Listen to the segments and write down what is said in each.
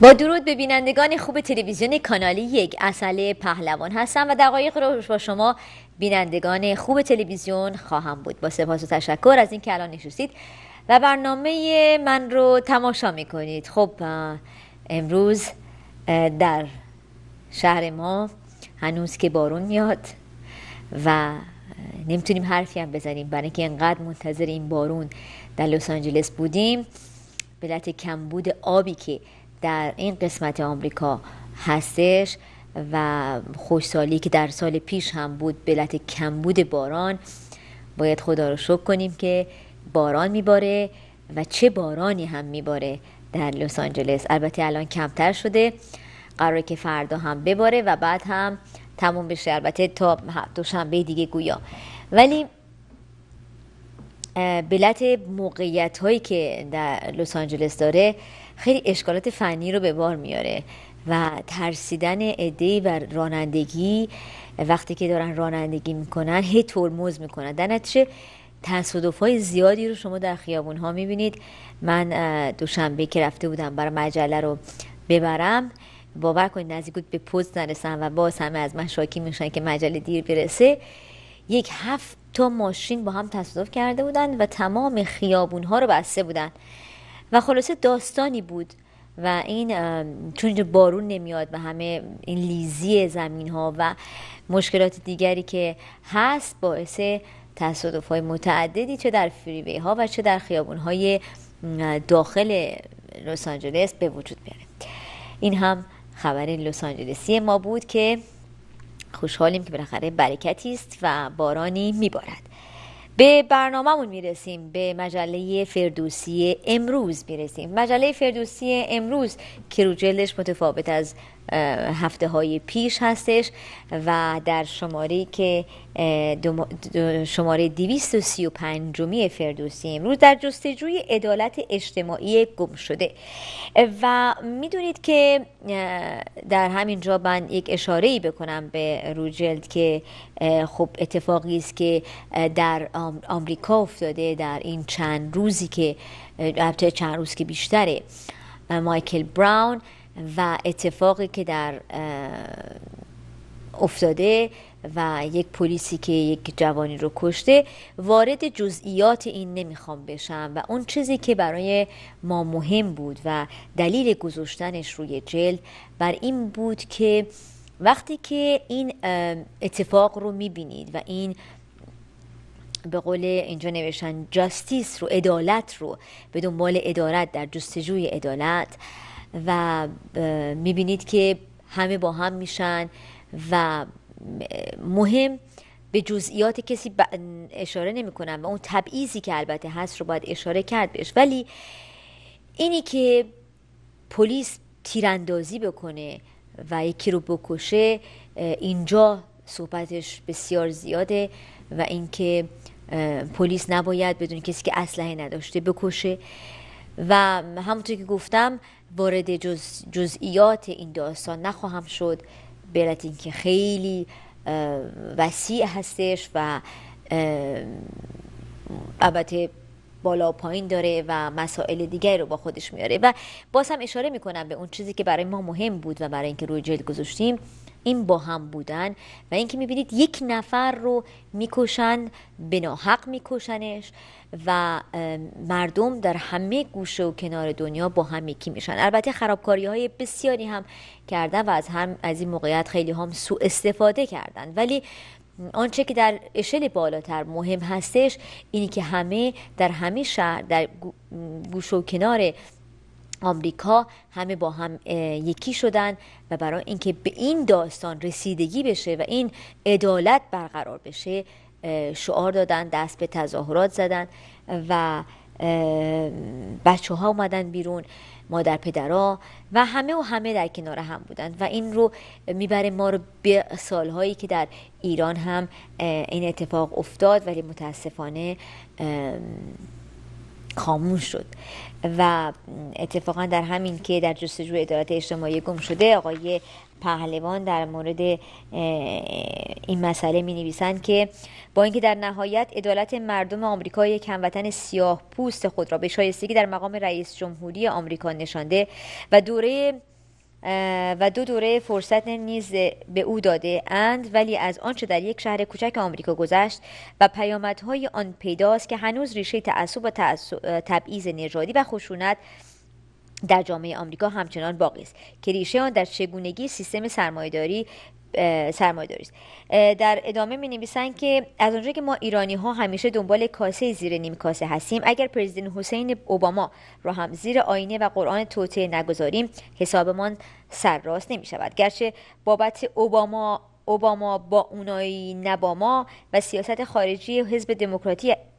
با درود به بینندگان خوب تلویزیون کانال یک، اصل پهلوان هستم و دقایق رو با شما بینندگان خوب تلویزیون خواهم بود. با سپاس و تشکر از اینکه الان نشستید و برنامه من رو تماشا میکنید. خب امروز در شهر ما هنوز که بارون میاد و نمیتونیم حرفی هم بزنیم، برای اینکه انقدر منتظر این بارون در لس آنجلس بودیم به علت کمبود آبی که در این قسمت آمریکا هستش و خوشسالی که در سال پیش هم بود به علت کمبود باران. باید خدا رو شکر کنیم که باران میباره و چه بارانی هم میباره در لس آنجلس. البته الان کمتر شده، قراره که فردا هم بباره و بعد هم تموم بشه، البته تا دوشنبه دیگه گویا. ولی به علت موقعیت هایی که در لس آنجلس داره خیلی اشکالات فنی رو به بار میاره و ترسیدن عده‌ای و رانندگی وقتی که دارن رانندگی میکنن هی ترمز میکنن، در نتیجه تصادف‌های زیادی رو شما در خیابون ها میبینید. من دوشنبه که رفته بودم برای مجله رو ببرم، باور کنید نزدیک بود به پست نرسم و باز همه از من شاکی میشن که مجله دیر برسه. 7 تا ماشین با هم تصادف کرده بودن و تمام خیابون ها رو بسته بودن و خلاصه داستانی بود. و این چون بارون نمیاد و همه این لیزی زمین ها و مشکلات دیگری که هست باعث تصادف های متعددی چه در فریوی ها و چه در خیابون های داخل لس آنجلس به وجود میاره. این هم خبر لس آنجلسی ما بود که خوشحالیم که بالاخره برکتی است و بارانی میبارد. به برنامه‌مون میرسیم، به مجله فردوسی امروز میرسیم. مجله فردوسی امروز که رو جلدش متفاوت از هفته های پیش هستش و در شماره که شماره 235 فردوسی امروز در جستجوی عدالت اجتماعی گم شده. و میدونید که در همین جا من یک اشاره‌ای بکنم به رو جلد که خب اتفاقی است که در آمریکا افتاده در این چند روزی که البته چند روز که بیشتره، مایکل براون و اتفاقی که در افتاده و یک پلیسی که یک جوانی رو کشته. وارد جزئیات این نمیخوام بشم و اون چیزی که برای ما مهم بود و دلیل گذاشتنش روی جلد بر این بود که وقتی که این اتفاق رو میبینید و این به قول اینجا نوشتن جاستیس رو، عدالت رو، به دنبال عدالت در جستجوی عدالت و میبینید که همه با هم میشن و مهم به جزئیات کسی اشاره نمی کنم و اون تبعیضی که البته هست رو باید اشاره کرد بهش، ولی اینی که پلیس تیراندازی بکنه و یکی رو بکشه اینجا صحبتش بسیار زیاده و اینکه پلیس نباید بدون کسی که اسلحه نداشته بکشه و همونطور که گفتم وارد جزئیات این داستان نخواهم شد به علت اینکه خیلی وسیع هستش و البته بالا و پایین داره و مسائل دیگری رو با خودش میاره و باز هم اشاره میکنم به اون چیزی که برای ما مهم بود و برای اینکه روی جلد گذاشتیم، این با هم بودن و اینکه میبینید یک نفر رو میکشن، به ناحق میکشنش و مردم در همه گوشه و کنار دنیا با هم یکی میشن. البته خرابکاری های بسیاری هم کردن و از این موقعیت خیلی هم سوء استفاده کردن، ولی آنچه که در اشل بالاتر مهم هستش اینی که همه در همه شهر در گوشه و کنار آمریکا همه با هم یکی شدن و برای اینکه به این داستان رسیدگی بشه و این عدالت برقرار بشه شعار دادن، دست به تظاهرات زدن و بچه ها اومدن بیرون، مادر پدرها و همه در کنار هم بودن و این رو میبره ما رو به سالهایی که در ایران هم این اتفاق افتاد ولی متاسفانه خاموش شد و اتفاقا در همین که در جستجوی عدالت اجتماعی گم شده آقای پهلوان در مورد این مسئله می نویسند که با اینکه در نهایت عدالت مردم آمریکا یک هموطن سیاه پوست خود را به شایستگی در مقام رئیس جمهوری آمریکا نشانده و دوره و 2 دوره فرصت نیز به او داده اند، ولی از آنچه در یک شهر کوچک آمریکا گذشت و پیامدهای آن پیداست که هنوز ریشه تعصب و تبعیض نژادی و خشونت در جامعه آمریکا همچنان باقی است که ریشه آن در چگونگی سیستم سرمایه‌داری است. در ادامه می نویسند که از آنجا که ما ایرانی ها همیشه دنبال کاسه زیر نیم کاسه هستیم، اگر پرزیدنت حسین اوباما را هم زیر آینه و قرآن توطئه نگذاریم، حسابمان سرراست نمی شود. گرچه بابت اوباما با اونایی نباما و سیاست خارجی حزب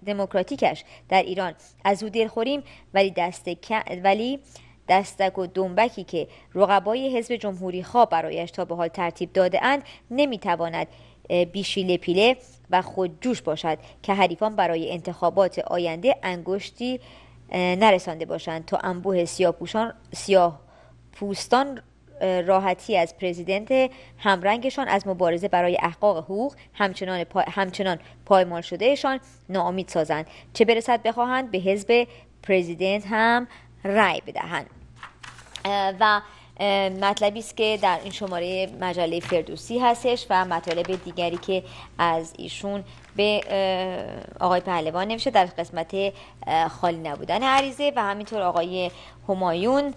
دموکراتیکش در ایران از او دلخوریم، ولی دستک و دنبکی که رقبای حزب جمهوری خواه برایش تا به حال ترتیب داده اند نمیتواند بیشیله پیله و خودجوش باشد که حریفان برای انتخابات آینده انگشتی نرسانده باشند تا انبوه سیاه پوستان راحتی از پرزیدنت همرنگشان از مبارزه برای احقاق حقوق همچنان پایمال شدهشان ناامید سازند، چه برسد بخواهند به حزب پرزیدنت هم رأی بدهند. و مطلبی است که در این شماره مجله فردوسی هستش و مطالب دیگری که از ایشون به آقای پهلوان نوشته در قسمت خالی نبودن عریضه، و همینطور آقای همایون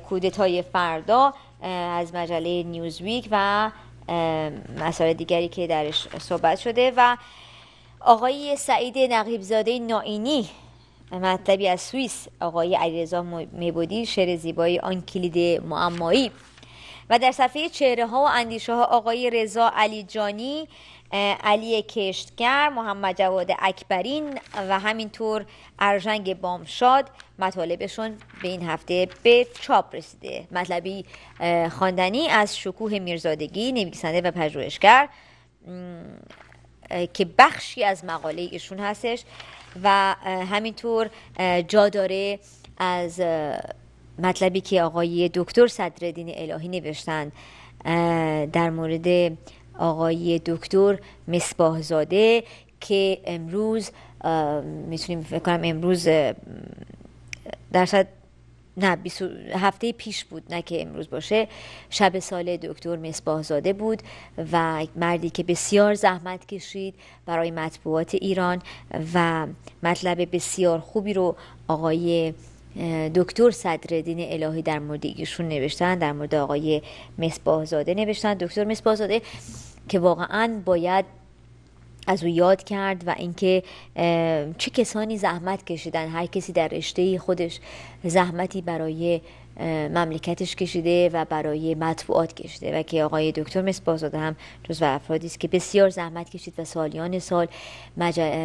کودتای فردا از مجله نیوزویک و مسائل دیگری که درش صحبت شده، و آقای سعید نقیبزاده نائینی مطلبی از سوئیس، آقای علیرضا میبودی شعر زیبای آن کلید معمایی، و در صفحه چهره ها و اندیشه ها آقای رضا علی جانی، علی کشتگر، محمد جواد اکبرین و همینطور ارژنگ بامشاد مطالبشون به این هفته به چاپ رسیده. مطلبی خواندنی از شکوه میرزادگی، نویسنده و پژوهشگر که بخشی از مقاله ایشون هستش، و همینطور جا داره از مطلبی که آقای دکتر صدرالدین الهی نوشتند در مورد آقای دکتر مصباح زاده که امروز میتونیم فکر کنم امروز درصد نه هفته پیش بود، نه که امروز باشه، شب سال دکتر مصباح زاده بود و مردی که بسیار زحمت کشید برای مطبوعات ایران و مطلب بسیار خوبی رو آقای دکتر صدرالدین الهی در مورد ایشون نوشتن، در مورد آقای مصباح زاده نوشتن. دکتر مصباح زاده که واقعا باید از او یاد کرد و اینکه چه کسانی زحمت کشیدن، هر کسی در رشته خودش زحمتی برای مملکتش کشیده و برای مطبوعات کشیده، و که آقای دکتر مصباح زاده هم جزو افرادی است که بسیار زحمت کشید و سالیان سال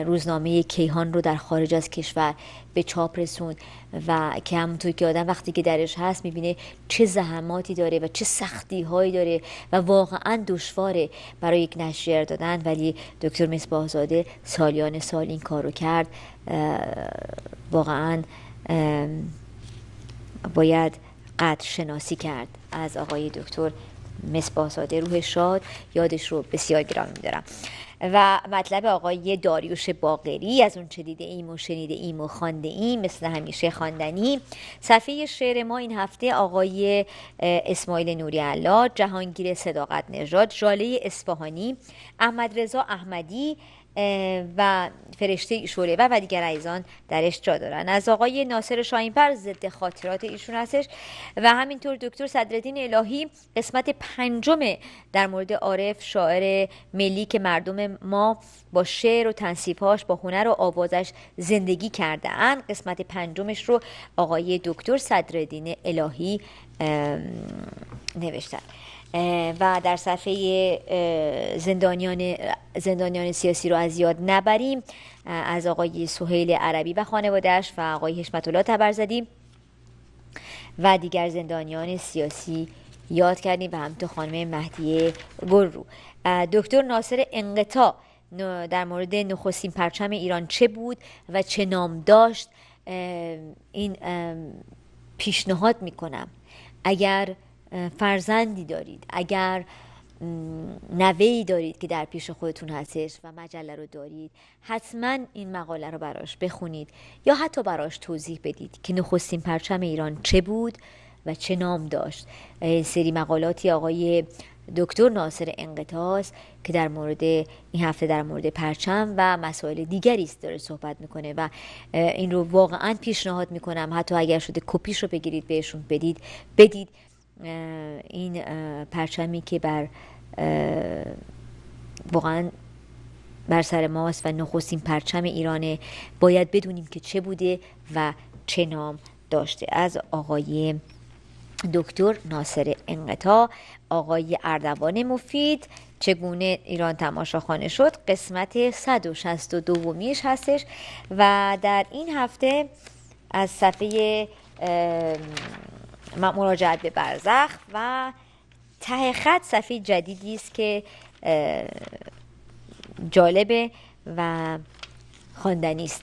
روزنامه کیهان رو در خارج از کشور به چاپ رسوند، و که همونطور که آدم وقتی که درش هست میبینه چه زحماتی داره و چه سختی هایی داره و واقعا دشواره برای یک نشریه دادن، ولی دکتر مصباح زاده سالیان سال این کارو کرد. واقعا باید قدر شناسی کرد از آقای دکتر مصباح زاده. روح شاد، یادش رو بسیار گرامی می‌دارم. و مطلب آقای داریوش باقری، از اون چه دیده ایم و شنیده ایم و خوانده ایم، مثل همیشه خواندنی. صفحه شعر ما این هفته آقای اسماعیل نوری الله، جهانگیر صداقت نژاد، ژاله اصفهانی، احمد رضا احمدی و فرشته شوره و دیگر عزیزان درش جا دارن. از آقای ناصر شاهین‌پر ضد خاطرات ایشون هستش، و همینطور دکتر صدرالدین الهی قسمت 5 در مورد عارف شاعر ملی که مردم ما با شعر و تنصیف‌هاش، با هنر و آوازش زندگی کرده اند، قسمت 5 رو آقای دکتر صدرالدین الهی نوشتن. و در صفحه زندانیان سیاسی رو از یاد نبریم، از آقای سهیل عربی و خانواده‌اش و آقای حشمت الله تبرزدی و دیگر زندانیان سیاسی یاد کردیم، و همینطور خانم مهدیه گلرو. دکتر ناصر انقطاع در مورد نخستین پرچم ایران چه بود و چه نام داشت. این پیشنهاد میکنم اگر فرزندی دارید، اگر نوه‌ای دارید که در پیش خودتون هستش و مجله رو دارید، حتما این مقاله رو براش بخونید یا حتی براش توضیح بدید که نخستین پرچم ایران چه بود و چه نام داشت. سری مقالاتی آقای دکتر ناصر انقطاعی که در مورد این هفته در مورد پرچم و مسائل دیگری است داره صحبت میکنه و این رو واقعا پیشنهاد میکنم حتی اگر شده کپیش رو بگیرید بهشون بدید. این پرچمی که واقعا بر سر ماست و نخستین پرچم ایرانه، باید بدونیم که چه بوده و چه نام داشته. از آقای دکتر ناصر انقطاع. آقای اردوان مفید، چگونه ایران تماشاخانه شد، قسمت 162 میش هستش و در این هفته از صفحه مراجعت به برزخ و ته خط صفحه جدیدی است که جالبه و خواندنی است.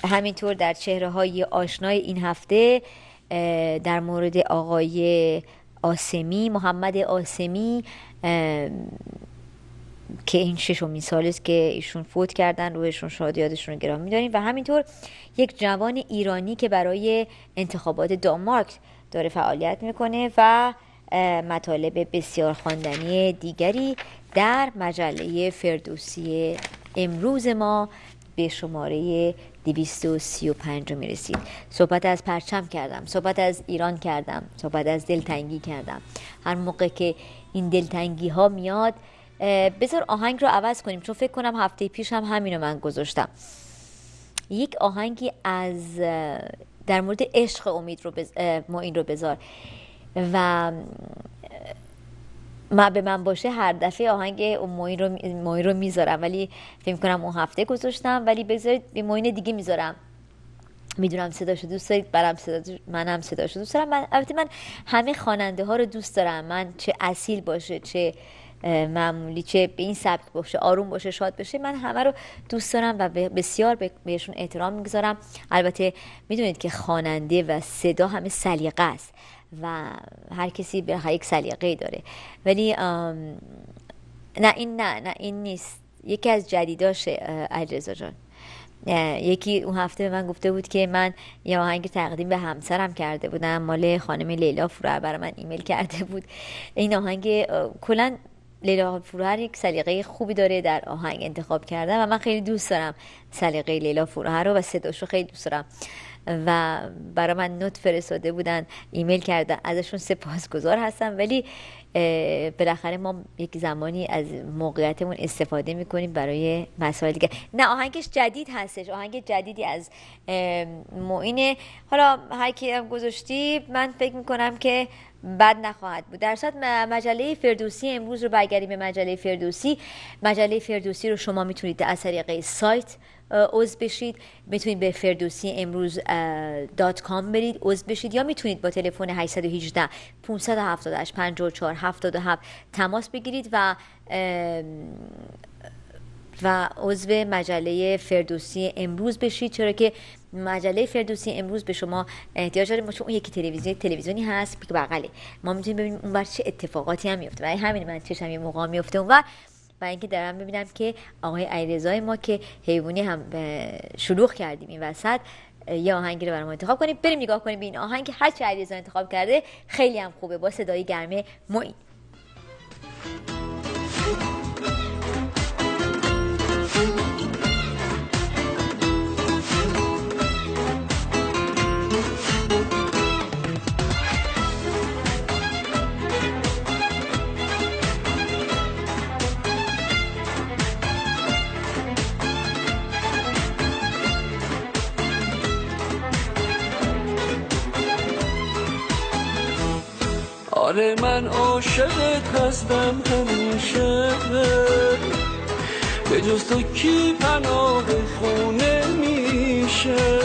همینطور در چهره های آشنای این هفته در مورد آقای آسمی، محمد آسمی که این 6مین سال است که ایشون فوت کردن، روحشون شاد، یادشون رو گرامی می‌داریم. و همینطور یک جوان ایرانی که برای انتخابات دانمارک داره فعالیت میکنه و مطالب بسیار خواندنی دیگری در مجله فردوسی امروز ما به شماره 235 می رسید. صحبت از پرچم کردم، صحبت از ایران کردم، صحبت از دلتنگی کردم. هر موقع که این دلتنگی ها میاد بذار آهنگ رو عوض کنیم، چون فکر کنم هفته پیش هم همینو من گذاشتم. یک آهنگی از در مورد عشق امید رو معین رو بذار و ما به من باشه هر دفعه آهنگ معین رو میذارم، ولی فکر کنم اون هفته گذاشتم، ولی بذارید به معین دیگه میذارم. میدونم صداشو دوست دارید، منم صداشو دوست دارم. البته من همه خواننده ها رو دوست دارم، من چه اصیل باشه چه معمولی، چه به این سبک باشه، آروم باشه، شاد باشه، من همه رو دوست دارم و بسیار بهشون احترام میگذارم. البته میدونید که خواننده و صدا همه سلیقه است و هر کسی به یک سلیقه‌ای داره، ولی نه این نیست. یکی از جدیداشه علیرضا جان، یکی اون هفته به من گفته بود که من یه آهنگ تقدیم به همسرم کرده بودم، مال خانم لیلا فروهر برای من ایمیل کرده بود. این آهنگ کلا لیلا فروهر یک سلیقه خوبی داره در آهنگ انتخاب کردن و من خیلی دوست دارم سلیقه لیلا فروهر رو و صداشو خیلی دوست دارم و برای من نوت فرستاده بودن، ایمیل کردن، ازشون سپاسگزار هستم. ولی بالاخره ما یک زمانی از موقعیتمون استفاده میکنیم برای مسائل دیگه. نه آهنگش جدید هستش، آهنگ جدیدی از معین. حالا هر کی هم گذاشتی من فکر میکنم که بد نخواهد بود. در صورت مجله فردوسی امروز رو برگردیم به مجله فردوسی رو شما میتونید از طریق سایت عضو بشید، میتونید به فردوسی امروز .com برید عضو بشید، یا میتونید با تلفن 818 578 54 77 تماس بگیرید و عضو مجله فردوسی امروز بشید، چرا که مجله فردوسی امروز به شما احتیاج داره. چون اون یکی تلویزیونی هست که بغله ما، میتونیم ببینیم اونور چه اتفاقاتی هم میفته و همین من چشم یه موقع میفته اونور و اینکه دارم ببینم که آقای علیرضا ما که حیوانی هم شلوغ کردیم این وسط یه آهنگی رو برام انتخاب کنیم، بریم نگاه کنیم به این آهنگ. هر چه علیرضا انتخاب کرده خیلی هم خوبه، با صدای گرمه معین. آره من عاشقت هستم همیشه، به جز تو کی پناه خونه میشه.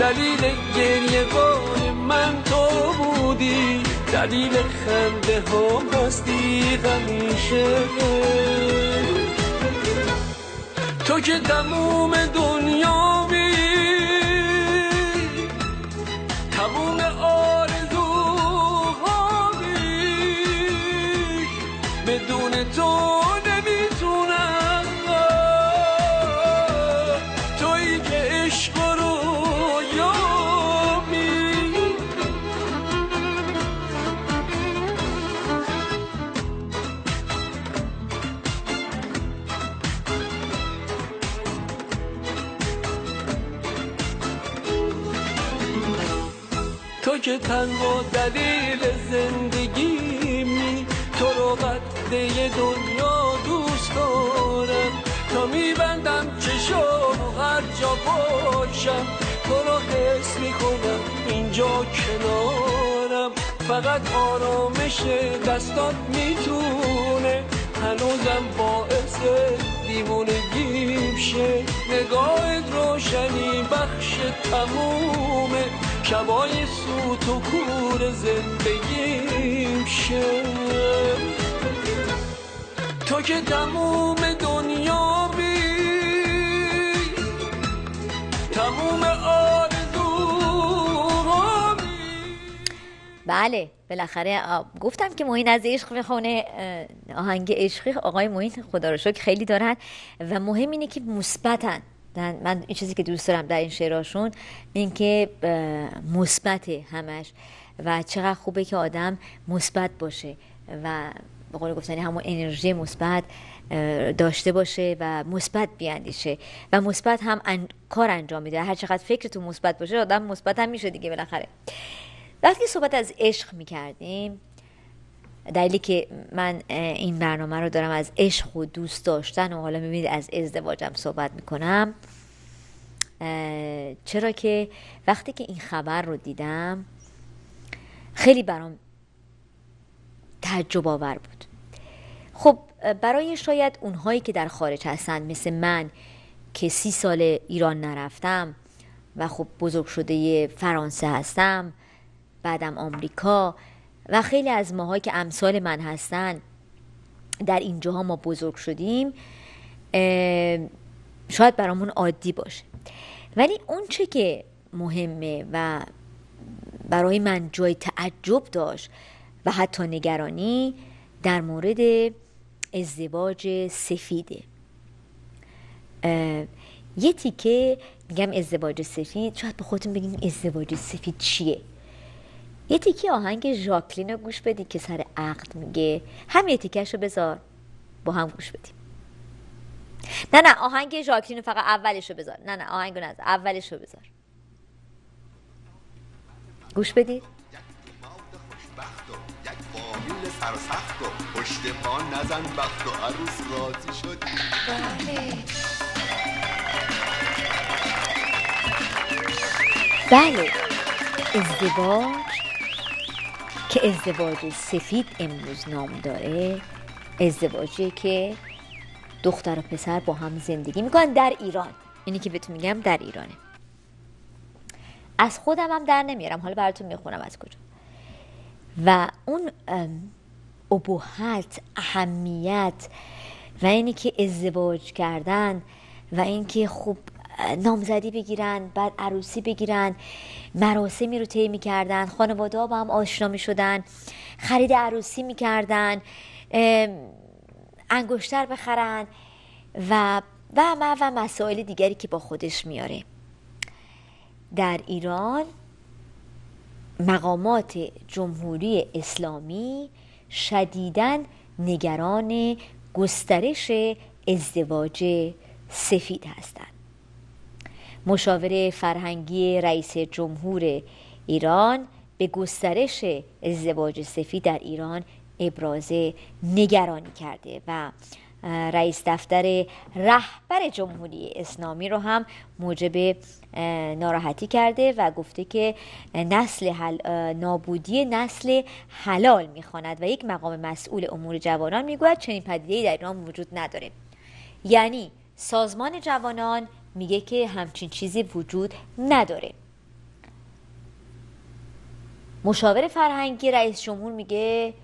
دلیل گریه بار من تو بودی، دلیل خنده ها هستی همیشه. تو که تموم دنیامی، تموم بدون تو نمیتونم، تویی که عشق رو یامی. تو که تنها دلیل زندگیمی، تو رو قده دنیا دوست دارم، تا میبندم چشم هر جا باشم، تو رو حس میکنم اینجا کنارم. فقط آرامش دستات میتونه هنوزم باعث دیوونگیم شه، نگاهت روشنی بخش تمومه، شبای سوت و کور زندگیم شه. تو که تموم دنیا بی، تموم آرزوهامی. بله بالاخره گفتم که معین از عشق میخونه، آهنگ عشقی آقای معین خدا رو شکر خیلی دارن و مهم اینه که مثبتن. من این چیزی که دوست دارم در این شعراشون این که مثبت همش و چقدر خوبه که آدم مثبت باشه و به قول گفتنی همون انرژی مثبت داشته باشه و مثبت بیاندیشه و مثبت هم کار انجام میده. هر چقدر فکرتون مثبت باشه آدم مثبت هم میشه دیگه بالاخره. وقتی صحبت از عشق میکردیم، دلیلی که من این برنامه رو دارم از عشق و دوست داشتن و حالا میبینید از ازدواجم صحبت میکنم، چرا که وقتی که این خبر رو دیدم خیلی برام تعجب آور بود. خب برای شاید اونهایی که در خارج هستن مثل من که 30 سال ایران نرفتم و خب بزرگ شده فرانسه هستم، بعدم آمریکا و خیلی از ماها که امثال من هستن در اینجاها ما بزرگ شدیم، شاید برامون عادی باشه، ولی اون چه که مهمه و برای من جای تعجب داشت و حتی نگرانی در مورد ازدواج سفیده. یه تیکه میگم ازدواج سفید، شاید به خودتون بگین ازدواج سفید چیه. یه تیکه آهنگ ژاکلین رو گوش بدید که سر عقد میگه، هم یه تیکه‌شو بذار با هم گوش بدیم. نه آهنگ ژاکلین رو فقط اولشو بذار، نه آهنگو نذار، اولشو بذار گوش بدید. سرسخت و پشت پا نزن بخت و عروس راضی شد. بله ازدواج که ازدواج سفید امروز نام داره، ازدواجی که دختر و پسر با هم زندگی میکنن در ایران. اینی که بهتون میگم در ایرانه، از خودم هم در نمیارم، حالا براتون میخونم از کجا. و اون ابهت، اهمیت و اینی که ازدواج کردن و اینکه خب نامزدی بگیرن، بعد عروسی بگیرن، مراسمی رو طی می‌کردن، خانواده‌ها با هم آشنا می‌شدن، خرید عروسی می‌کردن، انگشتر بخرن و مسائل دیگری که با خودش میاره. در ایران مقامات جمهوری اسلامی شدیداً نگران گسترش ازدواج سفید هستند. مشاور فرهنگی رئیس جمهور ایران به گسترش ازدواج سفید در ایران ابراز نگرانی کرده و رئیس دفتر رهبر جمهوری اسلامی رو هم موجب ناراحتی کرده و گفته که نابودی نسل حلال میخواند و یک مقام مسئول امور جوانان میگوید چنین پدیده‌ای در ایران وجود نداره. یعنی سازمان جوانان میگه که همچین چیزی وجود نداره. مشاور فرهنگی رئیس جمهور میگه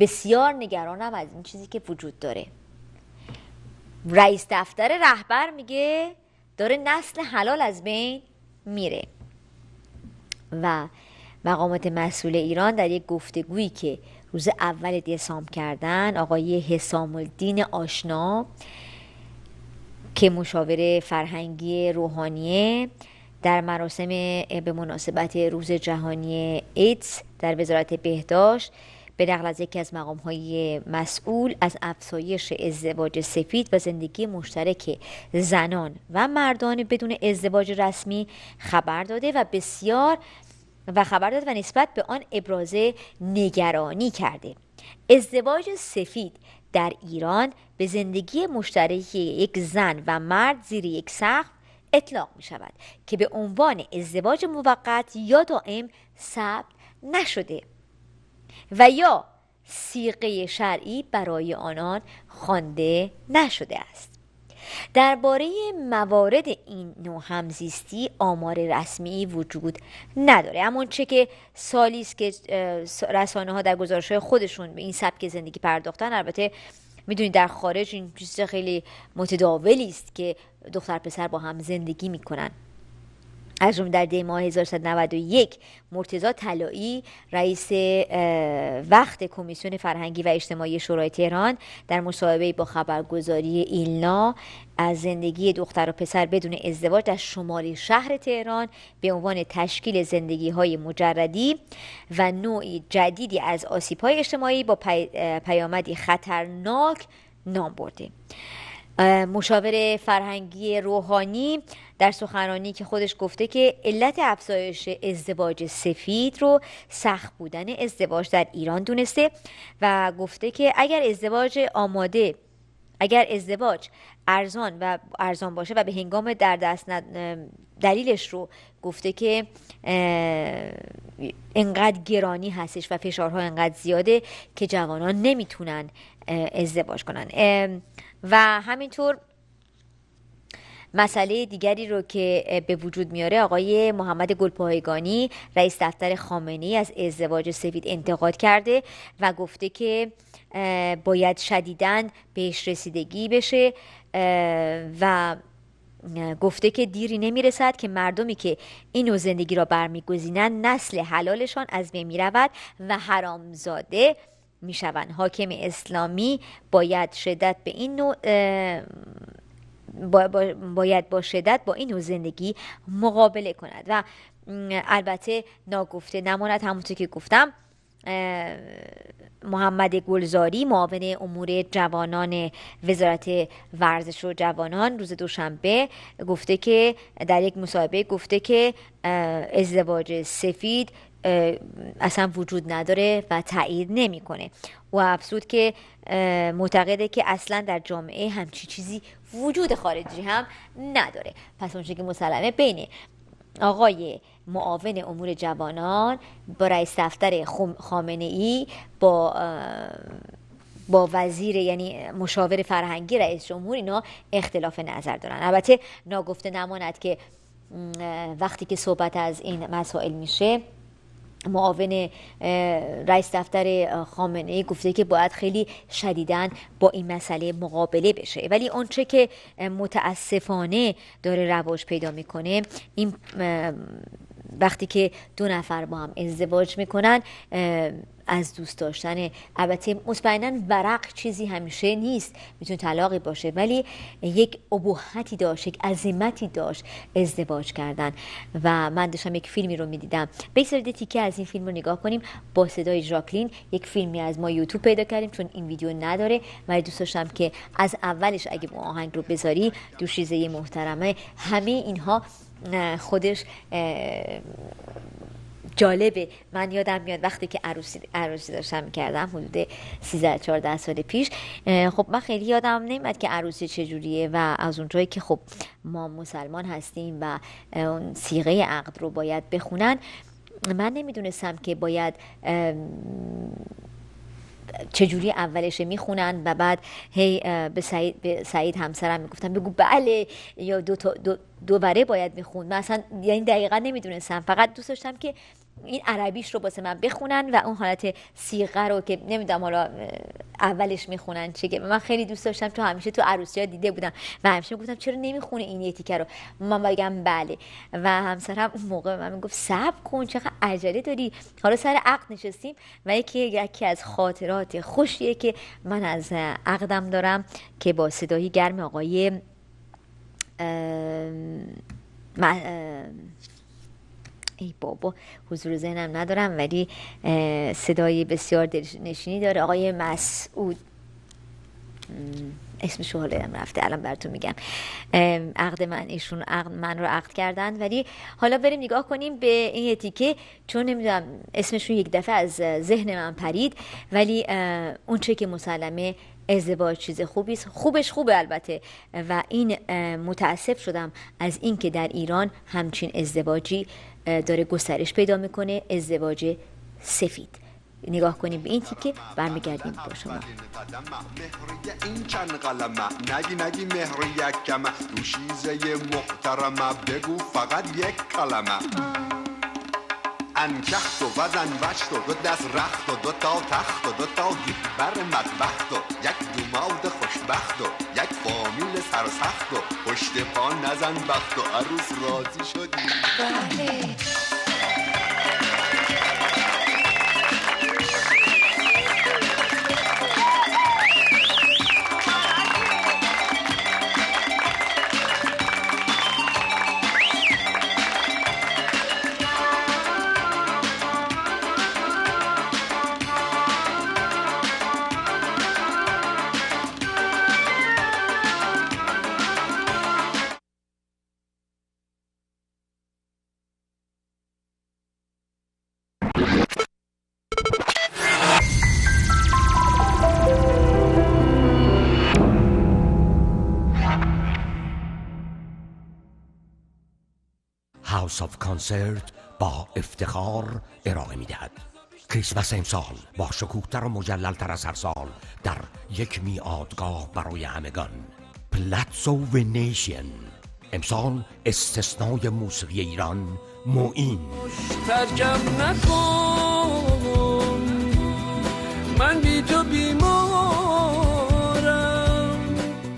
بسیار نگرانم از این چیزی که وجود داره. رئیس دفتر رهبر میگه داره نسل حلال از بین میره. و مقامات مسئول ایران در یک گفتگویی که روز اول دسامبر کردن، آقای حسام الدین آشنا که مشاور فرهنگی روحانیه در مراسم به مناسبت روز جهانی ایدز در وزارت بهداشت به نقل از یکی از مقام‌های مسئول از افزایش ازدواج سفید و زندگی مشترک زنان و مردان بدون ازدواج رسمی خبر داده و بسیار و خبر داد و نسبت به آن ابراز نگرانی کرده. ازدواج سفید در ایران به زندگی مشترک یک زن و مرد زیر یک سقف اطلاق می شود که به عنوان ازدواج موقت یا دائم ثبت نشده و یا صیغه شرعی برای آنان خوانده نشده است. درباره موارد این نوع همزیستی آمار رسمی وجود نداره، اما چه که سالی است که رسانه ها در گزارش‌های خودشون به این سبک زندگی پرداختن. البته میدونید در خارج این چیز خیلی متداولی است که دختر پسر با هم زندگی میکنن. از جمله در دی ماه 1391 مرتضی طلایی رئیس وقت کمیسیون فرهنگی و اجتماعی شورای تهران در مصاحبه‌ای با خبرگزاری ایلنا از زندگی دختر و پسر بدون ازدواج در شمال شهر تهران به عنوان تشکیل زندگی‌های مجردی و نوعی جدیدی از آسیب‌های اجتماعی با پیامدی خطرناک نام برده. مشاور فرهنگی روحانی در سخنرانی که خودش گفته که علت افزایش ازدواج سفید رو سخت بودن ازدواج در ایران دونسته و گفته که اگر ازدواج ارزان باشه و به هنگام در دست دلیلش رو گفته که انقدر گرانی هستش و فشارها انقدر زیاده که جوانان نمیتونن ازدواج کنن. و همینطور مسئله دیگری رو که به وجود میاره، آقای محمد گلپایگانی رئیس دفتر خامنه‌ای از ازدواج سفید انتقاد کرده و گفته که باید شدیداً بهش رسیدگی بشه و گفته که دیری نمیرسد که مردمی که این نوع زندگی را برمیگزینند نسل حلالشان از بین میرود و حرامزاده میشوند. حاکم اسلامی باید با شدت با این نوع زندگی مقابله کند. و البته ناگفته نماند، همونطور که گفتم، محمد گلزاری معاون امور جوانان وزارت ورزش و جوانان روز دوشنبه گفته که در یک مصاحبه گفته که ازدواج سفید اصلا وجود نداره و تایید نمیکنه. و افزود که معتقده که اصلا در جامعه همچی چیزی وجود خارجی هم نداره. پس اونچه که مسلمه بین آقای معاون امور جوانان با رئیس دفتر خامنه‌ای با وزیر یعنی مشاور فرهنگی رئیس جمهور اینا اختلاف نظر دارن. البته ناگفته نماند که وقتی که صحبت از این مسائل میشه، معاون رئیس دفتر خامنه‌ای گفته که باید خیلی شدیداً با این مسئله مقابله بشه. ولی اونچه که متاسفانه داره رواج پیدا میکنه، این وقتی که دو نفر با هم ازدواج میکنن از دوست داشتن، البته مطمئنا ورق چیزی همیشه نیست، میتونه طلاقی باشه، ولی یک ابهتی داشت، یک عظمتی داشت ازدواج کردن. و من داشتم یک فیلمی رو میدیدم، بگذارید تیکه از این فیلم رو نگاه کنیم با صدای ژاکلین. یک فیلمی از ما یوتیوب پیدا کردیم چون این ویدیو نداره، ولی دوست داشتم که از اولش اگه با آهنگ رو بذاری، دوشیزه محترمه، همه اینها خودش جالبه. من یادم میاد وقتی که عروسی داشتم میکردم حدود 13-14 سال پیش، خب من خیلی یادم نمیاد که عروسی چجوریه و از اونجایی که خب ما مسلمان هستیم و اون صیغه عقد رو باید بخونن، من نمیدونستم که باید چجوری اولش میخونن و بعد هی به سعید همسرم میگفتم بگو بله یا دو بره باید میخون. من اصلا یعنی دقیقا نمیدونستم، فقط دوست داشتم که این عربیش رو واسه من بخونن و اون حالت صیغه رو که نمیدونم حالا اولش میخونن چه. من خیلی دوست داشتم، تو همیشه تو عروسی‌ها دیده بودم و همیشه گفتم چرا نمیخونه این یه تیکه رو، من بگم بله. و همسرم اون موقع من میگفت صبر کن چقدر عجله داری، حالا سر عقد نشستیم. و یکی از خاطرات خوشیه که من از عقدم دارم که با صدای گرم آقای ای بابا حضور ذهنم ندارم، ولی صدای بسیار دلنشینی داره، آقای مسعود اسمش حالا رفته، الان براتون میگم. عقد من، ایشون من رو عقد کردن. ولی حالا بریم نگاه کنیم به این تیکه، چون نمیدونم اسمشون یک دفعه از ذهن من پرید. ولی اون چه که مسلمه ازدواج چیز خوبیست، خوبش خوبه البته. و این متاسف شدم از این که در ایران همچین ازدواجی داره گسترش پیدا میکنه، ازدواج سفید. نگاه کنیم به این تیکه، برمیگردیم با شما. این چند قلمه نگی مهر یک کمه دوشیزه محترمه بگو فقط یک کلمه انکخت و وزن وشت و دو دست رخت و دو تا تخت و دو تا گیبر مدبخت و یک دوماد خوشبخت و یک فامیل سرسخت و پشت پا نزن بخت و عروس راضی شدی. بله. هاوس آف کانسرت با افتخار ارائه می‌دهد کریسمس امسال با شکوه‌تر و مجلل‌تر از هر سال در یک میادگاه برای همگان، پلاتزو ونیشن. امسال استثنای موسیقی ایران معین. ترکم نکن من بی تو بیمارم.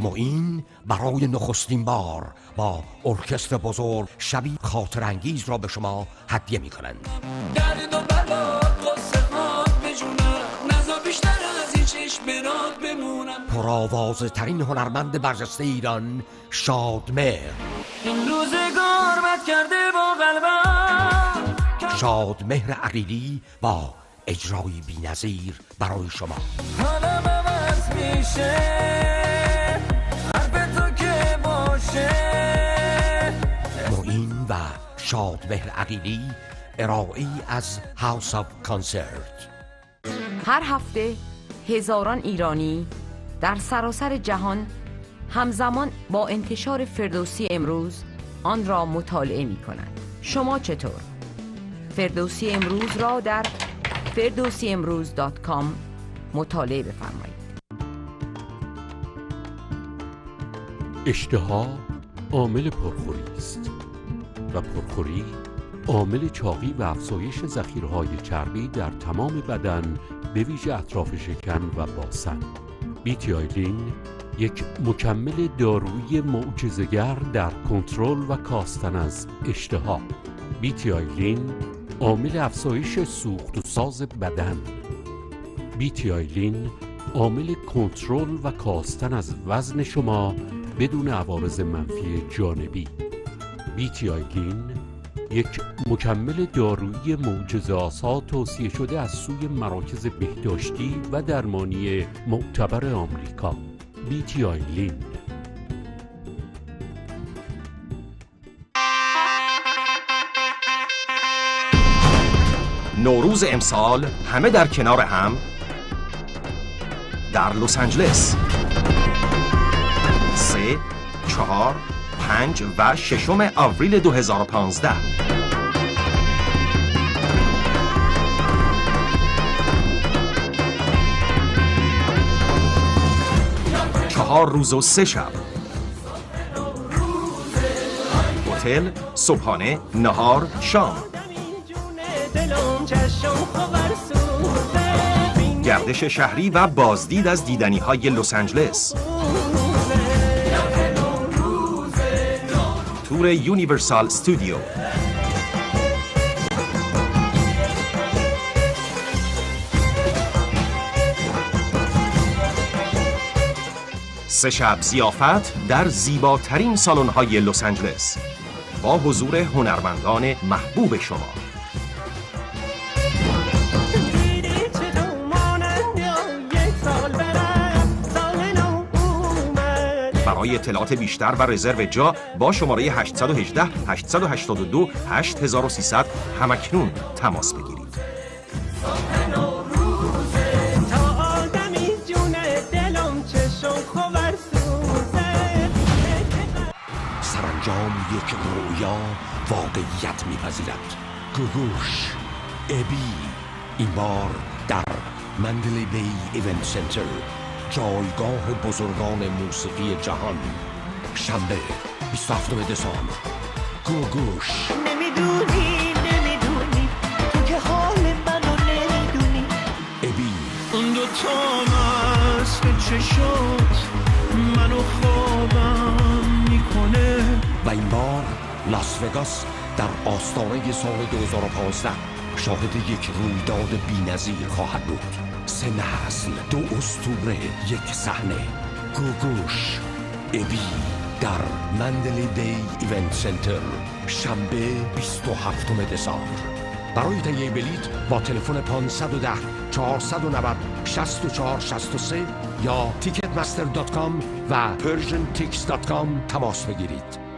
معین برای نخستین بار با ارکستر بزرگ شبی خاطر انگیز را به شما هدیه می کنند. درد و بلا قصه خاک بجونم نزا بیشتر از این چشم برات بمونم. پرآوازه ترین هنرمند برجسته ایران شادمهر. این روزگار بد کرده با قلبم. شادمهر عقیلی با اجرایی بی‌نظیر برای شما. حالم عوض میشه حرف تو که باشه. معین و شادمهر عقیلی، ارائه‌ای از هاوس آف کانسرت. هر هفته هزاران ایرانی در سراسر جهان همزمان با انتشار فردوسی امروز آن را مطالعه می کنند. شما چطور؟ فردوسی امروز را در ferdosiemroz.com مطالعه بفرمایید. اشتها عامل پرخوری است و پرخوری عامل چاقی و افزایش ذخیره‌های چربی در تمام بدن، به ویژه اطراف شکم و باسن. بیتی آیلین یک مکمل دارویی معجزه‌گر در کنترل و کاستن از اشتها. بیتی آیلین عامل افزایش سوخت و ساز بدن. بیتی آیلین عامل کنترل و کاستن از وزن شما بدون عوارض منفی جانبی. بیتی آیلین یک مکمل دارویی معجزه‌آسا توصیه شده از سوی مراکز بهداشتی و درمانی معتبر آمریکا. بیتی آیلین. نوروز امسال همه در کنار هم در لس آنجلس 3، 4، 5 و 6 آوریل 2015. چهار روز و 3 شب. هتل، صبحانه، نهار، شام. گردش شهری و بازدید از دیدنی‌های لس آنجلس. تور یونیورسال استودیو. سه شب ضیافت در زیباترین سالن‌های لس آنجلس با حضور هنرمندان محبوب شما. برای اطلاعات بیشتر و رزرو جا با شماره 818 882 8300 همکنون تماس بگیرید. سرانجام یک رویا واقعیت می‌پذیرد. گوگوش ابی این بار در مندلی بی ایونت سنتر، جایگاه بزرگان موسیقی جهان، شنبه 27 دسامبر. گوگوش. نمیدونی تو که حال منو نمیدونی. ابی اون دوتا مست چشات منو خوابم میکنه. و این بار لاس وگاس در آستانه سال 2015 شاهد یک رویداد بی‌نظیر خواهد بود. 3 نسل، 2 اسطوره، یک صحنه. گوگوش ابی در مندلی دی ایونت سنتر، شنبه 27 دسامبر. برای تهیه بلیط با تلفن 510 490 6463 یا ticketmaster.com و persiantix.com تماس بگیرید.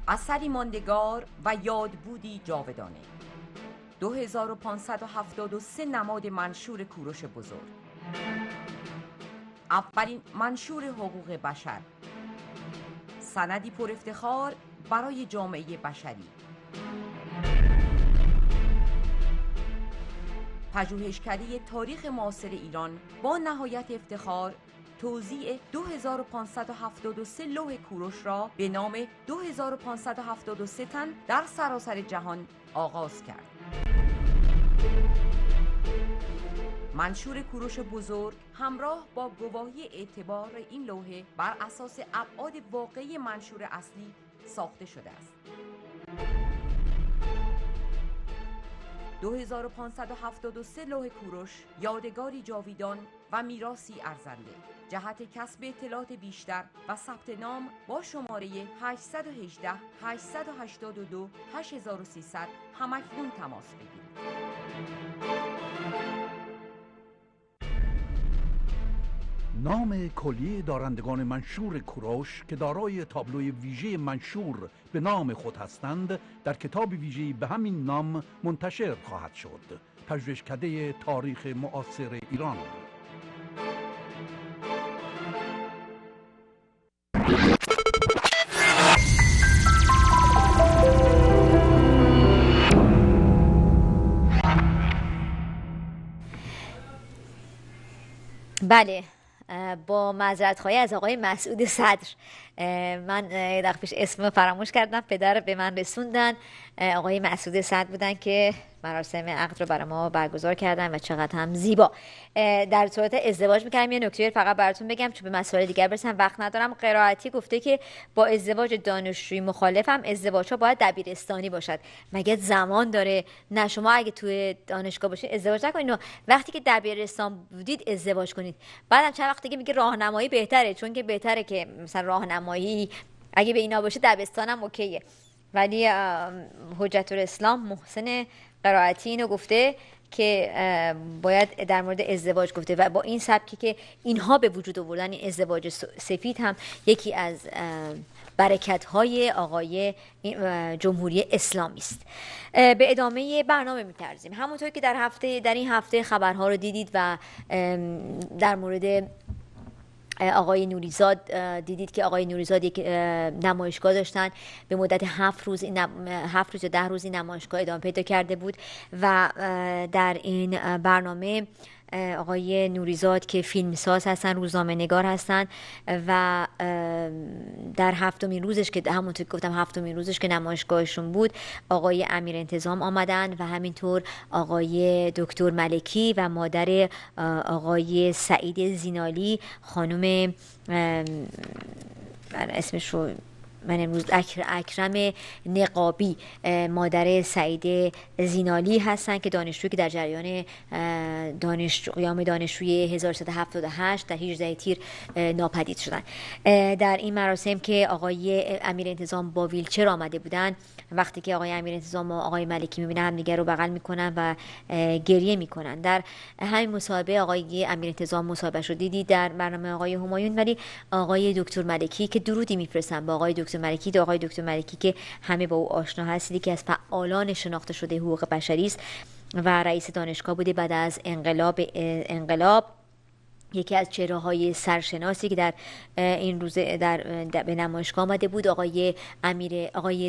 اثری ماندگار و یادبودی جاودانه. 2573 نماد منشور کوروش بزرگ، اولین منشور حقوق بشر، سندی پر افتخار برای جامعه بشری. پژوهشکده تاریخ معاصر ایران با نهایت افتخار توزیع 2573 لوح کوروش را به نام 2573 تن در سراسر جهان آغاز کرد. منشور کوروش بزرگ همراه با گواهی اعتبار این لوحه بر اساس ابعاد واقعی منشور اصلی ساخته شده است. 2573 لوح کوروش یادگاری جاویدان و میراثی ارزنده. جهت کسب اطلاعات بیشتر و ثبت نام با شماره 818 882 8300 همکنون تماس بگیرید. نام کلیه دارندگان منشور کوروش که دارای تابلوی ویژه منشور به نام خود هستند در کتاب ویژه‌ای به همین نام منتشر خواهد شد. پژوهشکده تاریخ معاصر ایران. بله، با معذرت‌خواهی از آقای مسعود صدر، من دقیقه پیش اسم فراموش کردم، پدر به من رسوندن. آقای مسعود صدر بودن که مراسم عقد رو برای ما برگزار کردن و چقدر هم زیبا. در صورت ازدواج می‌کردم. یه نکته فقط براتون بگم چون به مسائل دیگر برسم وقت ندارم. قرائتی گفته که با ازدواج دانشجویی مخالفم، ازدواج‌ها باید دبیرستانی باشد. مگه زمان داره؟ نه، شما اگه توی دانشگاه باشید ازدواج نکنید، وقتی که دبیرستان بودید ازدواج کنید. بعدم چند وقت دیگه میگه راهنمایی بهتره، چون که بهتره که مثلا راهنمایی اگه به اینا باشه دبستانم اوکیه. ولی حجت الاسلام محسن قرائتی اینو گفته که باید در مورد ازدواج گفته و با این سبکی که اینها به وجود آوردن این ازدواج سفید هم یکی از برکت‌های آقای جمهوری اسلامی است. به ادامه برنامه می‌پردازیم. همونطور که در این هفته خبرها رو دیدید و در مورد آقای نوریزاد دیدید که آقای نوریزاد یک نمایشگاه داشتن به مدت 7 روز یا 10 روز این نمایشگاه ادامه پیدا کرده بود و در این برنامه آقای نوریزاد که فیلمساز هستن، روزنامه نگار هستن و در هفتمین روزش که همونطور که گفتم هفتمین روزش که نمایشگاهشون بود، آقای امیر انتظام آمدن و همینطور آقای دکتر ملکی و مادر آقای سعید زینالی، خانم اسمش رو من امروز اکرم نقابی مادر سعید زینالی هستند که دانشجویی که در جریان قیام دانشجوی 1378 در 18 تیر ناپدید شدن. در این مراسم که آقای امیر انتظام با ویلچر آمده بودن، وقتی که آقای امیر انتظام و آقای ملکی میبینن همدیگه رو بغل میکنن و گریه میکنن. در همین مصاحبه آقای امیر انتظام مصاحبهش رو دیدی در برنامه آقای همایون، ولی آقای دکتر ملکی که درودی میفرستن با آقای دکتر ملکی که همه با او آشنا هستید، که از فعالان شناخته شده حقوق بشری است و رئیس دانشگاه بوده. بعد از انقلاب یکی از چهره‌های سرشناسی که در این روزه به نمایشگاه آمده بود، آقای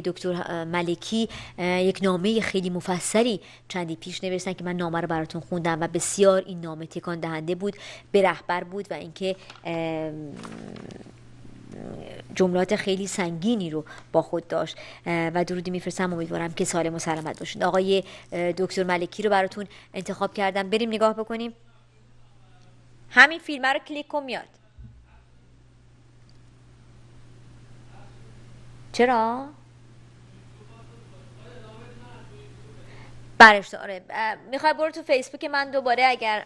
دکتر ملکی یک نامه خیلی مفصلی چندی پیش نوشتن که من نامه رو براتون خوندم و بسیار این نامه تکان دهنده بود، به رهبر بود و اینکه جملات خیلی سنگینی رو با خود داشت و درودی میفرستم. امیدوارم که سالم و سلامت باشید. آقای دکتر ملکی رو براتون انتخاب کردم، بریم نگاه بکنیم. همین فیلم رو کلیک کن میاد. چرا؟ برش آره. میخوای برو تو فیسبوک من دوباره، اگر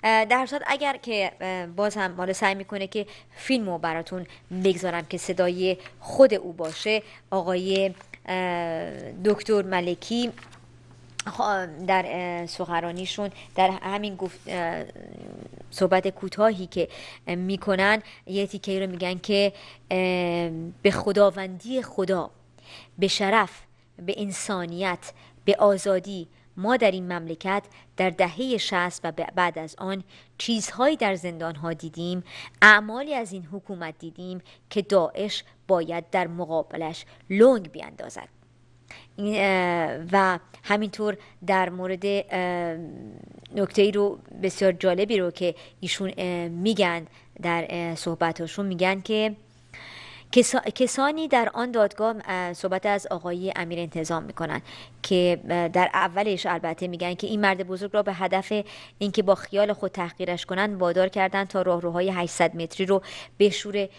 در صورت اگر که باز هم حالا سعی میکنه که فیلمو براتون بگذارم که صدای خود او باشه. آقای دکتر ملکی در سخنرانیشون در همین صحبت کوتاهی که میکنن یه تیکه‌ای رو میگن که به خداوندی خدا، به شرف، به انسانیت، به آزادی، ما در این مملکت در دهه 60 و بعد از آن چیزهایی در زندانها دیدیم، اعمالی از این حکومت دیدیم که داعش باید در مقابلش لنگ بیاندازد. و همینطور در مورد نکته‌ای رو بسیار جالبی رو که ایشون میگن در صحبتاشون، میگن که کسانی در آن دادگاه، صحبت از آقای امیر انتظام میکنن که در اولش البته میگن که این مرد بزرگ را به هدف اینکه با خیال خود تحقیرش کنن وادار کردن تا راهروهای 800 متری رو بشوره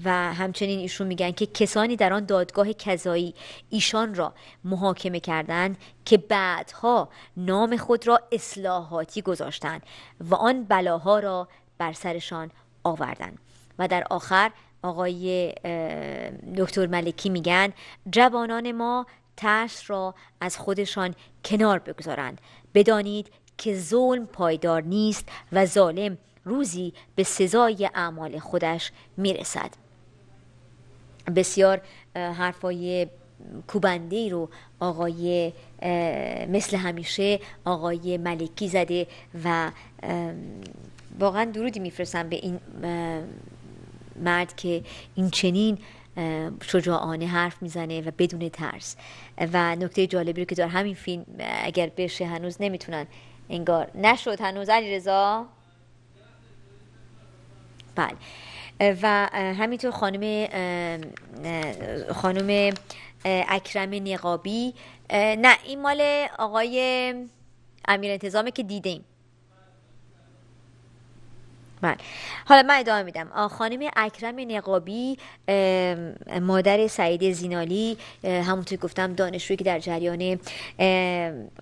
و همچنین ایشون میگن که کسانی در آن دادگاه قضایی ایشان را محاکمه کردند که بعدها نام خود را اصلاحاتی گذاشتند و آن بلاها را بر سرشان آوردند. و در آخر آقای دکتر ملکی میگن جوانان ما ترس را از خودشان کنار بگذارند. بدانید که ظلم پایدار نیست و ظالم روزی به سزای اعمال خودش میرسد. بسیار حرفای کوبنده‌ای رو آقای مثل همیشه آقای ملکی زده و واقعا درودی میفرستم به این مرد که این چنین شجاعانه حرف میزنه و بدون ترس. و نکته جالبی رو که در همین فیلم اگر بشه، هنوز نمیتونن، انگار نشد هنوز علیرضا. بله. و همینطور خانم اکرم نقابی، نه این مال آقای امیر انتظامه که دیدیم. بله. حالا من ادامه میدم. خانم اکرم نقابی مادر سعید زینالی، همونطور گفتم دانشجویی که در جریان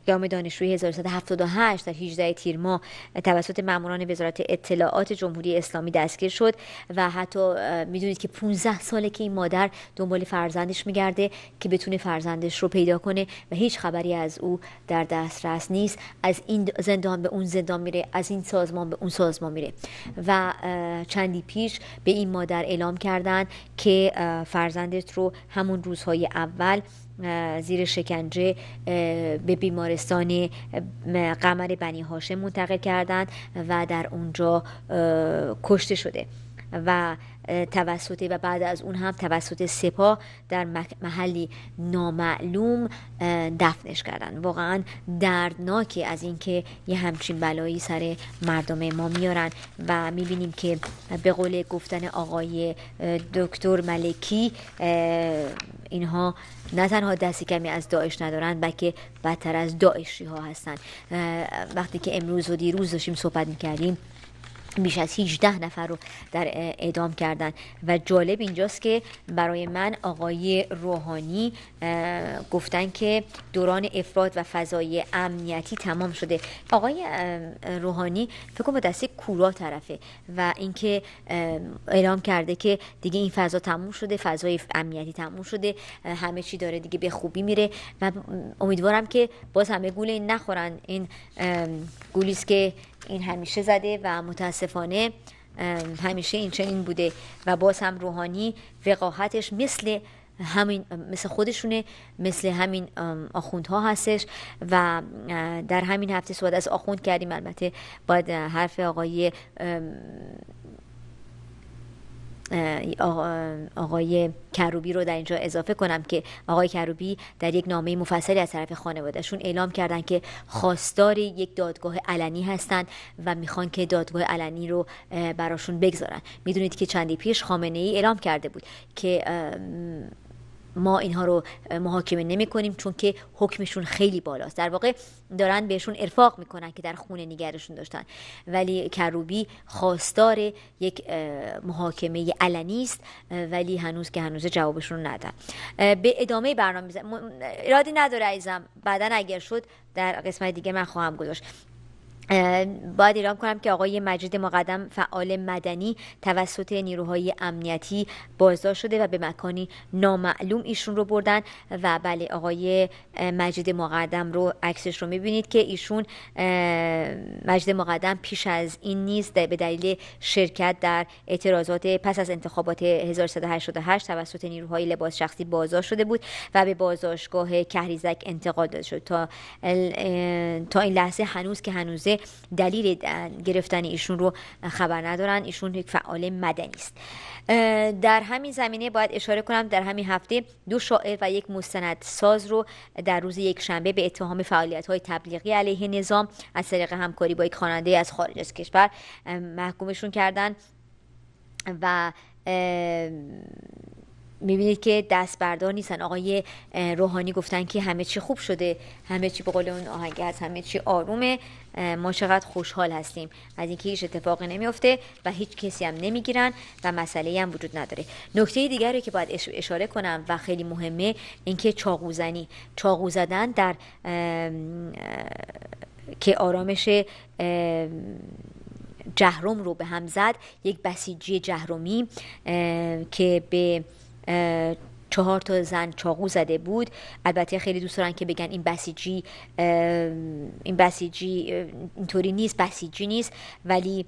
قیام دانشجویی 1378 در 18 تیر ماه توسط ماموران وزارت اطلاعات جمهوری اسلامی دستگیر شد و حتی میدونید که 15 ساله که این مادر دنبال فرزندش میگرده که بتونه فرزندش رو پیدا کنه و هیچ خبری از او در دسترس نیست. از این زندان به اون زندان میره، از این سازمان به اون سازمان میره و چندی پیش به این مادر اعلام کردن که فرزندت رو همون روزهای اول زیر شکنجه به بیمارستان قمر بنی هاشم منتقل کردند و در اونجا کشته شده و بعد از اون هم توسط سپاه در محلی نامعلوم دفنش کردن. واقعا دردناکه از اینکه یه همچین بلایی سر مردم ما میارن و میبینیم که به قول گفتن آقای دکتر ملکی اینها نه تنها دستی کمی از داعش ندارن بلکه بدتر از داعشی ها هستن. وقتی که امروز و دیروز داشتیم صحبت میکردیم بیش از 18 نفر رو در اعدام کردن. و جالب اینجاست که برای من آقای روحانی گفتن که دوران افراد و فضای امنیتی تمام شده. آقای روحانی فکر کنم با دسته کورا طرفه و اینکه اعلام کرده که دیگه این فضا تموم شده، فضای امنیتی تموم شده، همه چی داره دیگه به خوبی میره و امیدوارم که باز همه گول این نخورن. این گولیست که این همیشه زده و متاسفانه همیشه این چنین بوده و باز هم روحانی وقاحتش مثل خودشونه، مثل همین آخوندها هستش و در همین هفته صحبت از آخوند کردیم. البته باید حرف آقای کروبی رو در اینجا اضافه کنم که آقای کروبی در یک نامه مفصلی از طرف خانوادهشون اعلام کردن که خواستار یک دادگاه علنی هستند و میخوان که دادگاه علنی رو براشون بگذارن. میدونید که چندی پیش خامنه ای اعلام کرده بود که ما اینها رو محاکمه نمی کنیم چون که حکمشون خیلی بالاست. در واقع دارن بهشون ارفاق میکنن که در خونه نگرشون داشتن، ولی کروبی خواستار یک محاکمه علنی است ولی هنوز جوابشون رو ندن. به ادامه برنامه ارادی نداره عزیزم، بعدن اگر شد در قسمت دیگه من خواهم گذاشت. باید اعلام کنم که آقای مجید مقدم فعال مدنی توسط نیروهای امنیتی بازداشت شده و به مکانی نامعلوم ایشون رو بردن و بله آقای مجید مقدم رو عکسش رو میبینید که ایشون مجید مقدم پیش از این نیز به دلیل شرکت در اعتراضات پس از انتخابات 1388 توسط نیروهای لباس شخصی بازداشت شده بود و به بازداشتگاه کهریزک انتقال داده شد. تا این لحظه هنوزه دلیل گرفتن ایشون رو خبر ندارن. ایشون یک فعال مدنی است. در همین زمینه باید اشاره کنم در همین هفته 2 شاعر و یک مستندساز رو در روز یکشنبه به اتهام فعالیت‌های تبلیغی علیه نظام از طریق همکاری با یک خواننده از خارج از کشور محکومشون کردن و میبینید که دست بردار نیستن. آقای روحانی گفتن که همه چی خوب شده، همه چی به قول اون آهنگ هست، همه چی آرومه، ما چقدر خوشحال هستیم از اینکه هیچ اتفاقی نمیفته و هیچ کسی هم نمیگیرن و مسئله هم وجود نداره. نکته دیگری که باید اشاره کنم و خیلی مهمه اینکه چاقو زدن در که آرامش جهرم رو به هم زد. یک بسیجی جهرمی که به 4 تا زن چاقو زده بود. البته خیلی دوست دارن که بگن این بسیجی اینطوری نیست، بسیجی نیست، ولی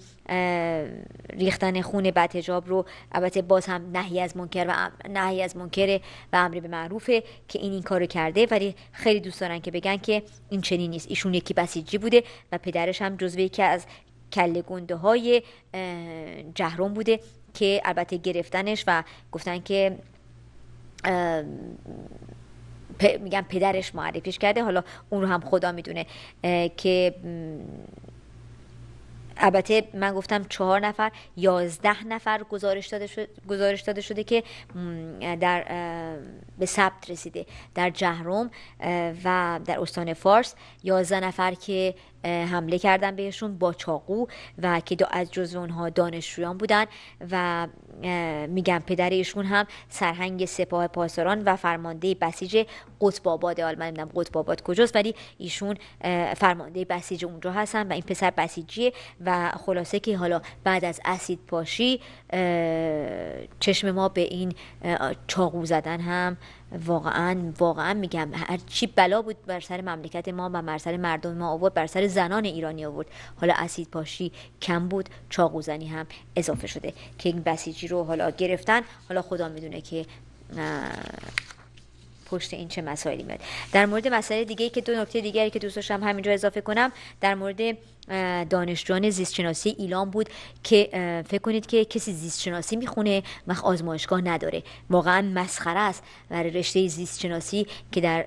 ریختن خون بدحجاب رو البته باز هم نهی از منکر و امر به معروفه که این کارو کرده، ولی خیلی دوست دارن که بگن که این چنین نیست. ایشون یکی بسیجی بوده و پدرش هم جزو یکی از کله گنده های جهرم بوده که البته گرفتنش و گفتن که میگم پدرش معرفیش کرده، حالا اون رو هم خدا میدونه که البته من گفتم 4 نفر 11 نفر گزارش داده شده که به ثبت رسیده در جهرم و در استان فارس. 11 نفر که حمله کردن بهشون با چاقو و که از جزو اونها دانشجویان بودن و میگم پدر ایشون هم سرهنگ سپاه پاسداران و فرمانده بسیج قطب آباد. حالا من نمیدونم قطب آباد کجاست ولی ایشون فرمانده بسیج اونجا هستن و این پسر بسیجیه و خلاصه که حالا بعد از اسید پاشی چشم ما به این چاقو زدن هم واقعا میگم هر چی بلا بود بر سر مملکت ما و بر سر مردم ما آورد، بر سر زنان ایرانی آورد. حالا اسید پاشی کم بود، چاقو زنی هم اضافه شده که این بسیجی رو حالا گرفتن. حالا خدا میدونه که پشت این چه مسائلی میاد. در مورد مسئله دیگه که 2 نکته دیگری که دوست داشتم همینجا اضافه کنم در مورد دانشجویان زیستشناسی ایلام بود که فکر کنید که کسی زیستشناسی میخونه وقت آزمایشگاه نداره. واقعا مسخره است برای رشته زیستشناسی که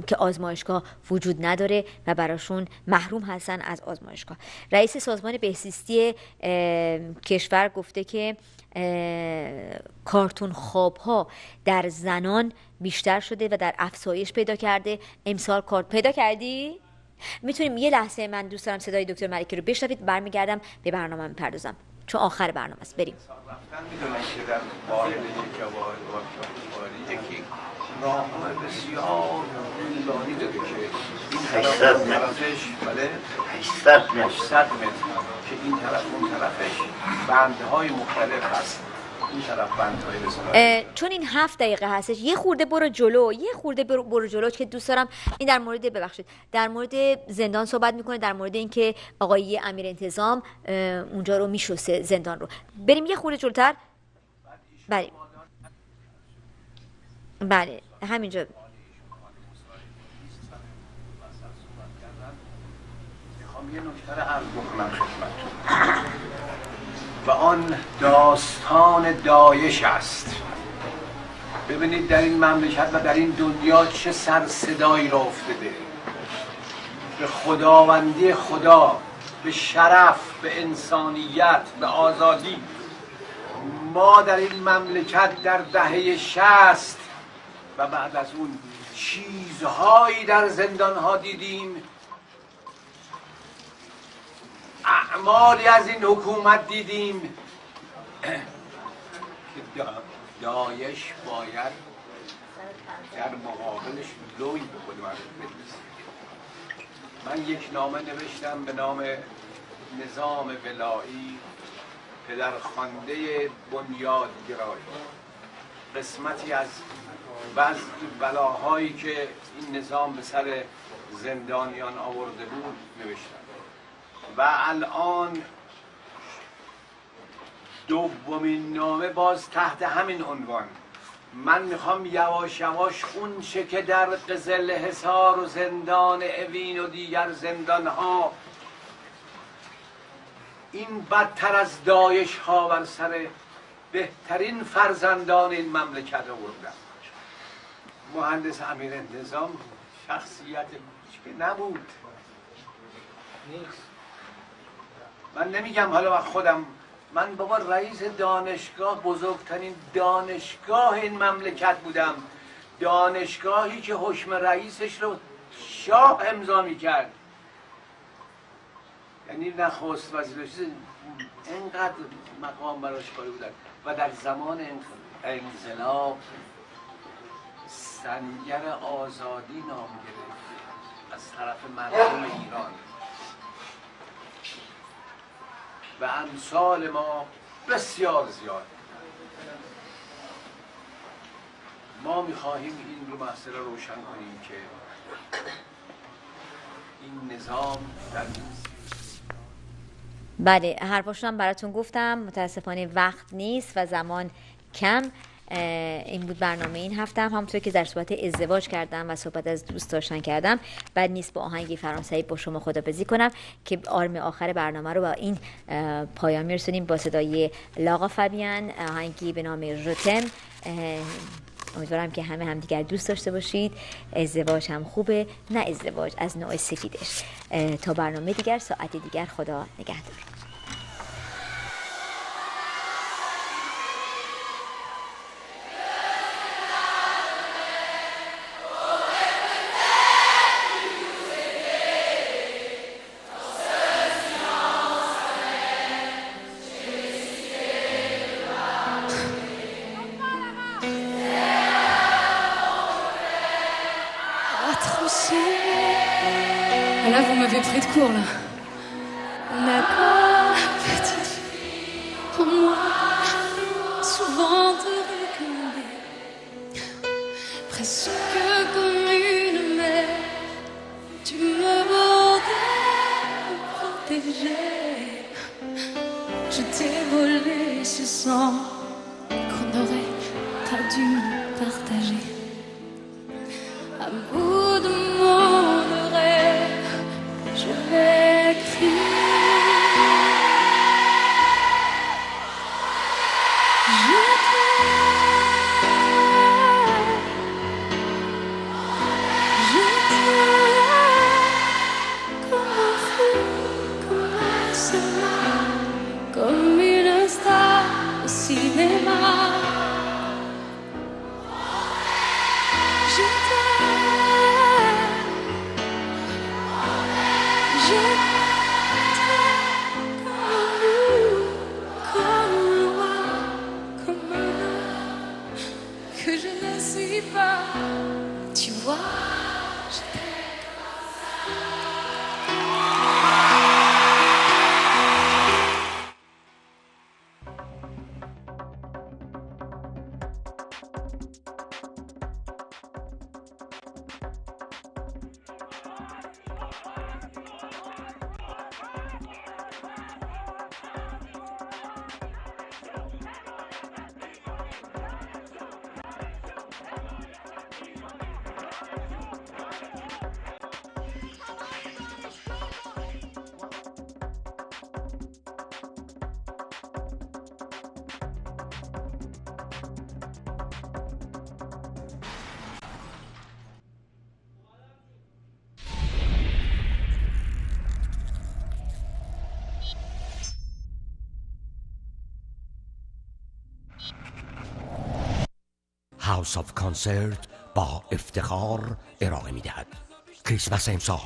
که آزمایشگاه وجود نداره و براشون محروم هستن از آزمایشگاه. رئیس سازمان بهزیستی کشور گفته که کارتون خواب‌ها در زنان بیشتر شده و در افزایش پیدا کرده. امسال پیدا کردی؟ میتونیم یه لحظه، من دوست دارم صدای دکتر ملکی رو بشنوید، برمیگردم به برنامه میپردازم چون آخر برنامه است. بریم. میدونن که در واحد یک یکی راهنمای بسیار طولانی داره که این طرف اون طرفش 800 متر که این طرف اون طرفش بندهای مختلف هست. این طرف بندهای بسیار چون این 7 دقیقه هستش، یه خورده برو جلو که دوست دارم این در مورد، ببخشید، در مورد زندان صحبت میکنه، در مورد اینکه آقای امیر انتظام اونجا رو میشسته، زندان رو. بریم یه خورده جلوتر. بله همینجا. میخوام یه نکته رو عرض بکنم خدمتتون و آن داستان داعش است. ببینید در این مملکت و در این دنیا چه سر صدایی را افتاده به خداوندی خدا، به شرف، به انسانیت، به آزادی. ما در این مملکت در دهه 60 و بعد از اون چیزهایی در زندانها دیدیم، اعمالی از این حکومت دیدیم که داعش باید در مقابلش لوی بکنه. من یک نامه نوشتم به نام نظام ولایی، پدرخوانده بنیادگرایی، قسمتی از وضع بلاهایی که این نظام به سر زندانیان آورده بود نوشتم و الان دومین نامه باز تحت همین عنوان. من میخوام یواش یواش اون چه که در قزل حصار و زندان اوین و دیگر زندان ها این بدتر از داعش ها بر سر بهترین فرزندان این مملکت آوردن. مهندس امیر انتظام شخصیت که نبود، نیست. من نمیگم حالا خودم، من بابا رئیس دانشگاه، بزرگترین دانشگاه این مملکت بودم، دانشگاهی که حکم رئیسش رو شاه امضا میکرد، یعنی نخست وزیر، اینقدر مقام براش کاری بودن و در زمان انقلاب سنگر آزادی نام گرفت از طرف مردم ایران و امثال ما بسیار زیاد. ما میخواهیم این رو مسئله روشن کنیم که این نظام در بله حرفاشون هم براتون گفتم، متاسفانه وقت نیست و زمان کم. این بود برنامه این هفته. همونطور که در صحبت ازدواج کردم و صحبت از دوست داشتن کردم، بد نیست با آهنگی فرانسوی با شما خداحافظی کنم که آرم آخر برنامه رو با این پایان میرسونیم با صدای لاغا فابیان، آهنگی به نام ژتم. امیدوارم که همه همدیگر دوست داشته باشید. ازدواج هم خوبه، نه ازدواج از نوع سفیدش. تا برنامه دیگر، ساعت دیگر، خدا نگهدار. Là, vous m'avez pris de court, là. D'accord, petite fille, en moi, souvent te recommander, presque comme une mère, tu me bordais, me protégeais. Je t'ai volé ce sang qu'on n'aurait pas dû partager. À bout de mon rêve, je vais crier. Je t'aime comme un fou, comme un soldat, comme une star au cinéma. Je t'aime. pas. Tu vois, je t'aime. هاوس آف کانسرت با افتخار ارائه می‌دهد کریسمس امسال